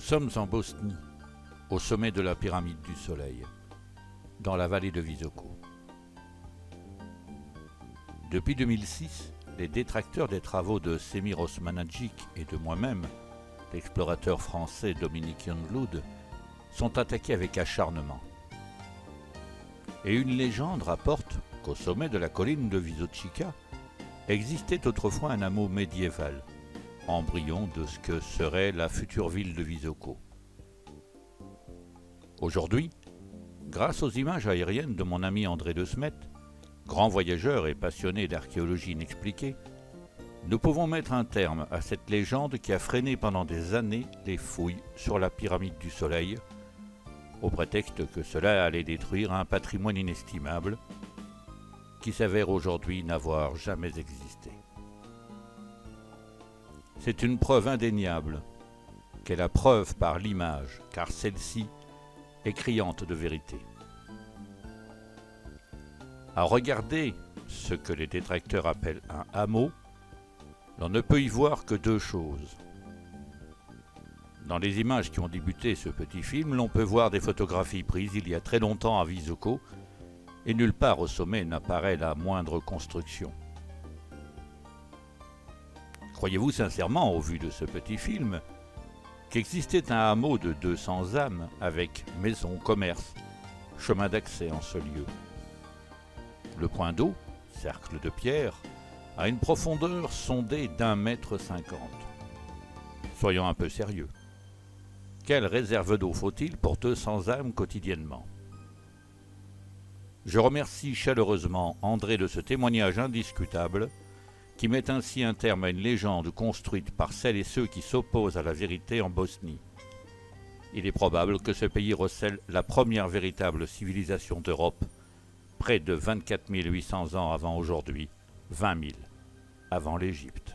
sommes en Bosnie, au sommet de la pyramide du Soleil, dans la vallée de Visoko. Depuis 2006, les détracteurs des travaux de Semir Osmanagic et de moi-même, l'explorateur français Dominique Youngblood, sont attaqués avec acharnement. Et une légende rapporte qu'au sommet de la colline de Vysotschica existait autrefois un hameau médiéval, embryon de ce que serait la future ville de Visoko. Aujourd'hui, grâce aux images aériennes de mon ami André de Smet, grand voyageur et passionné d'archéologie inexpliquée, nous pouvons mettre un terme à cette légende qui a freiné pendant des années les fouilles sur la pyramide du Soleil, au prétexte que cela allait détruire un patrimoine inestimable qui s'avère aujourd'hui n'avoir jamais existé. C'est une preuve indéniable qu'est la preuve par l'image, car celle-ci est criante de vérité. À regarder ce que les détracteurs appellent un hameau, l'on ne peut y voir que deux choses. Dans les images qui ont débuté ce petit film, l'on peut voir des photographies prises il y a très longtemps à Visoko, et nulle part au sommet n'apparaît la moindre construction. Croyez-vous sincèrement, au vu de ce petit film, qu'existait un hameau de 200 âmes avec maisons, commerces, chemin d'accès en ce lieu? Le point d'eau, cercle de pierre, a une profondeur sondée d'1,50 m. Soyons un peu sérieux. Quelle réserve d'eau faut-il pour 200 âmes quotidiennement? Je remercie chaleureusement André de ce témoignage indiscutable qui met ainsi un terme à une légende construite par celles et ceux qui s'opposent à la vérité en Bosnie. Il est probable que ce pays recèle la première véritable civilisation d'Europe, près de 24 800 ans avant aujourd'hui, 20 000 avant l'Égypte.